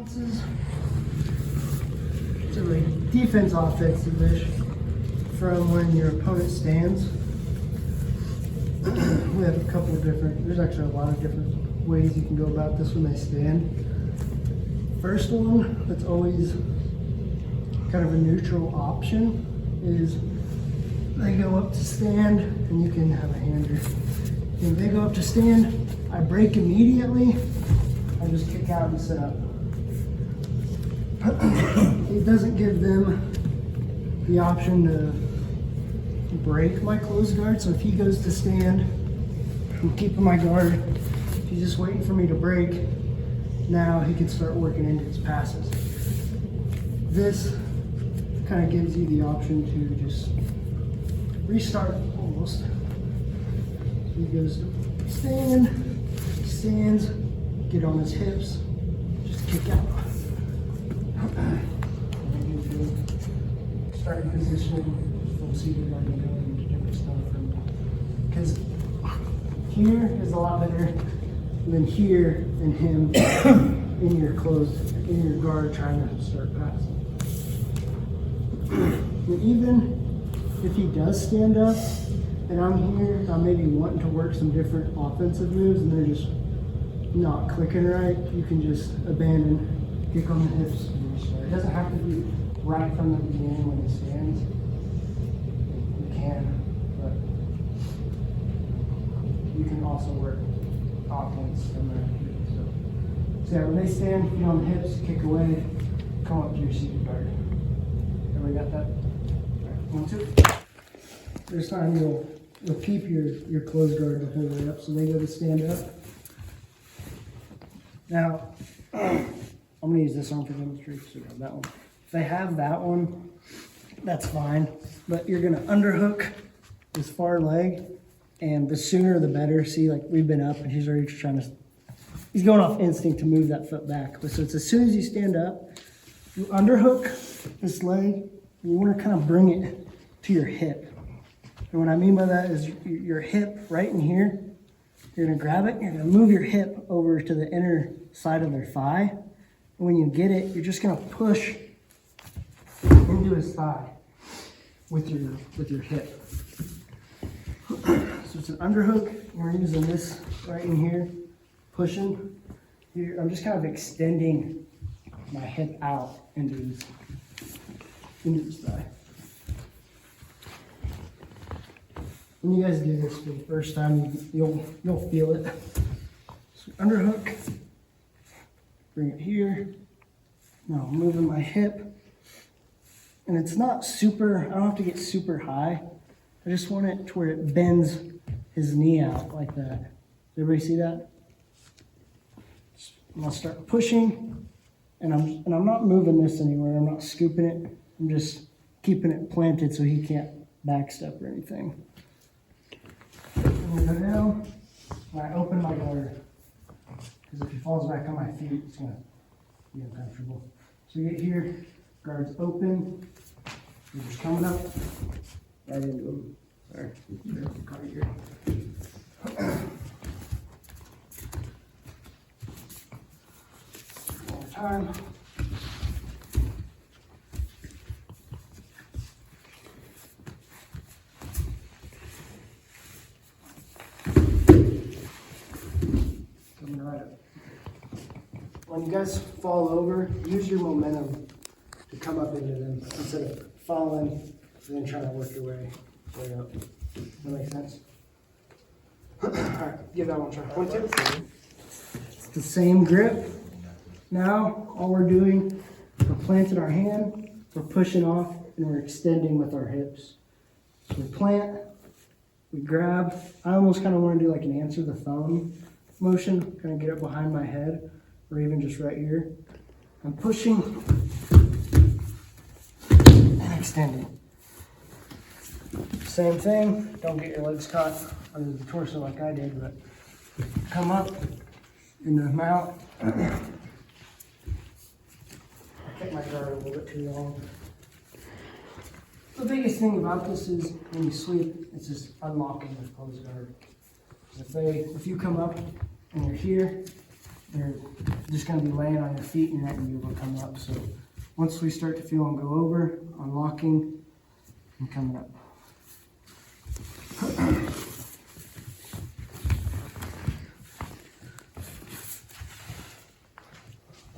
differences. So like defense offensive-ish from when your opponent stands. We have a couple of different, there's actually a lot of different ways you can go about this when they stand. First one that's always kind of a neutral option is they go up to stand, and you can have a hand here. When they go up to stand, I break immediately, I just kick out and sit up. It doesn't give them the option to break my closed guard, so if he goes to stand, I'm keeping my guard. He's just waiting for me to break. Now he can start working into his passes. This kind of gives you the option to just restart almost. He goes to stand, stands, get on his hips, just kick out. Starting position, full seated, I can go into different stuff. Because here is a lot better than here and him in your guard trying to start passing. And even if he does stand up and I'm here, I'm maybe wanting to work some different offensive moves and they're just not clicking right, you can just abandon, kick on the hips, and restart. It doesn't have to be right from the beginning when he stands. You can, but you can also work offense from there. So yeah, when they stand, get on the hips, kick away, come up to your seated guard. Everybody got that? All right, 1, 2. This time you'll keep your closed guard the whole way up, so they go to stand up. Now, I'm going to use this arm for demonstration, so grab that one. If they have that one, that's fine, but you're going to underhook his far leg, and the sooner the better. See, like we've been up, and he's already trying to, he's going off instinct to move that foot back. But so it's as soon as you stand up, you underhook this leg, and you want to kind of bring it to your hip. And what I mean by that is your hip right in here, you're going to grab it, and you're going to move your hip over to the inner side of their thigh. And when you get it, you're just going to push into his thigh with your hip. So it's an underhook, and we're using this right in here, pushing. Here, I'm just kind of extending my hip out into his thigh. When you guys do this for the first time, you'll feel it. So underhook, bring it here. Now I'm moving my hip, and it's not super, I don't have to get super high. I just want it to where it bends his knee out like that. Does everybody see that? I'm gonna start pushing, and I'm not moving this anywhere. I'm not scooping it. I'm just keeping it planted so he can't backstep or anything. I'm gonna go down, and I open my guard. Because if he falls back on my feet, it's gonna be uncomfortable. So you get here, guard's open, you're just coming up right into him. Sorry, caught it here. One more time. Coming right up. When you guys fall over, use your momentum to come up into them instead of falling and then trying to work your way up. Does that make sense? Alright, give that one a try. 1, 2. It's the same grip. Now, all we're doing, we're planting our hand, we're pushing off, and we're extending with our hips. So we plant, we grab. I almost kind of want to do like an answer the thumb motion, kind of get it behind my head, or even just right here. I'm pushing and extending. Same thing, don't get your legs caught under the torso like I did, but come up in the mount. I kept my guard a little bit too long. The biggest thing about this is when you sweep, it's just unlocking the closed guard. If you come up and you're here, you're just gonna be laying on your feet and you're not gonna be able to come up. So once we start to feel them go over, unlocking and coming up.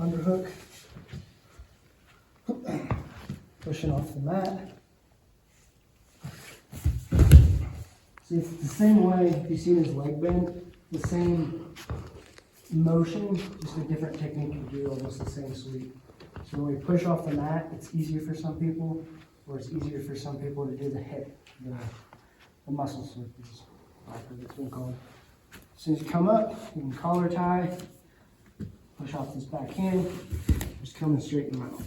Underhook, pushing off the mat. See, it's the same way, if you've seen his leg bend, the same motion, just a different technique to do almost the same sweep. So when we push off the mat, it's easier for some people, or it's easier for some people to do the hip, the muscle sweep is what it's been called. As soon as you come up, you can collar tie, push off this back hand, just coming straight in the mouth.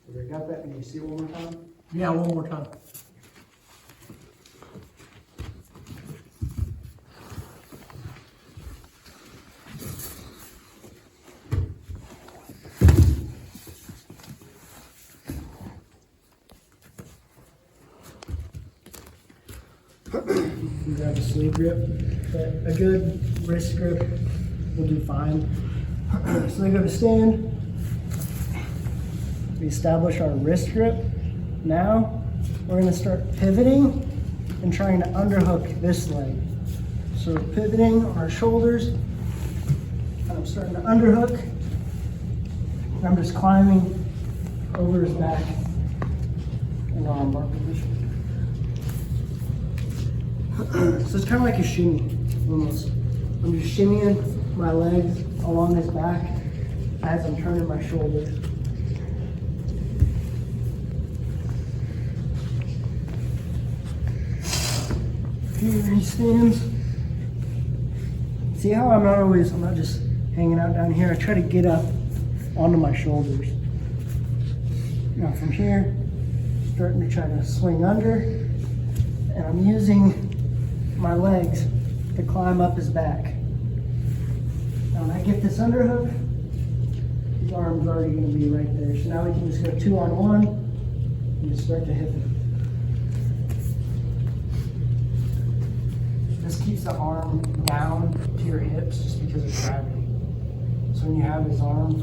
Everybody got that? Can you see it one more time? Yeah, one more time. You grab a sleeve grip, but a good wrist grip will do fine. So they go to stand. We establish our wrist grip. Now we're going to start pivoting and trying to underhook this leg. So we're pivoting on our shoulders. And I'm starting to underhook. And I'm just climbing over his back in armbar position. So it's kind of like a shimmy, almost. I'm just shimmying my legs along his back as I'm turning my shoulders. Here he stands. See how I'm not just hanging out down here. I try to get up onto my shoulders. Now from here, starting to try to swing under, and I'm using my legs to climb up his back. Now when I get this underhook, his arm's already going to be right there. So now we can just go 2-on-1 and just start to hip it. This keeps the arm down to your hips just because of gravity. So when you have his arm,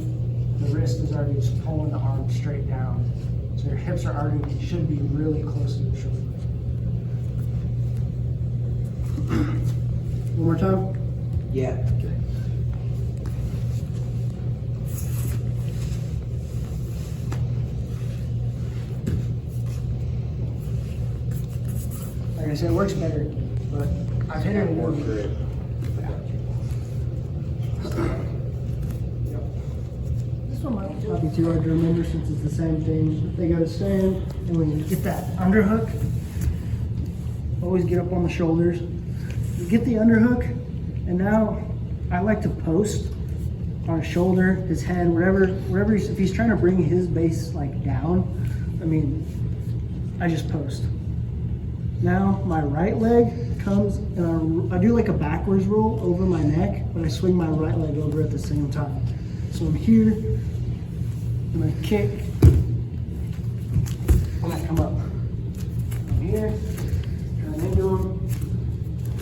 the wrist is already just pulling the arm straight down. So your hips are already, should be really close to the shoulder. One more time? Yeah. Okay. Like I said, it works better, but I've hit it more. This one might not be too hard to remember since it's the same thing. They go to stand, and when you get that underhook, always get up on the shoulders. You get the underhook, and now I like to post on his shoulder, his head, wherever if he's trying to bring his base like down, I mean, I just post. Now my right leg comes and I do like a backwards roll over my neck, but I swing my right leg over at the same time. So I'm here, and I kick, and I come up. I'm here, turn into him.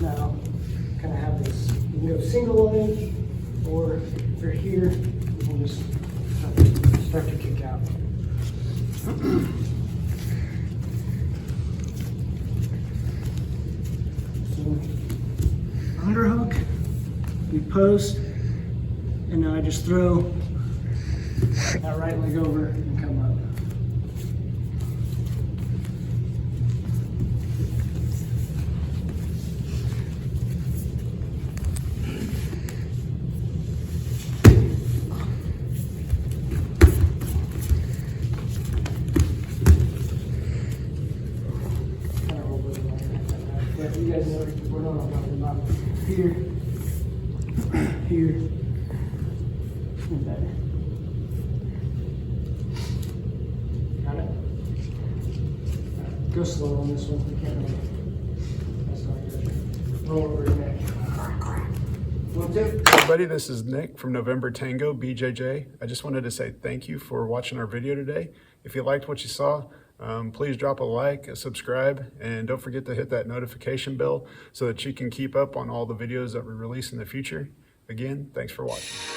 Now, kind of have this, you can go single leg, or if you're here, you can just start to kick out. So, underhook, we post, and now I just throw that right leg over and come up. You guys know we're not talking about here, here, and there. Got it? Right. Go slow on this one. We can't really. That's not good. Roll over your neck. 1, 2. Everybody, this is Nick from November Tango, BJJ. I just wanted to say thank you for watching our video today. If you liked what you saw, Please drop a like, a subscribe, and don't forget to hit that notification bell so that you can keep up on all the videos that we release in the future. Again, thanks for watching.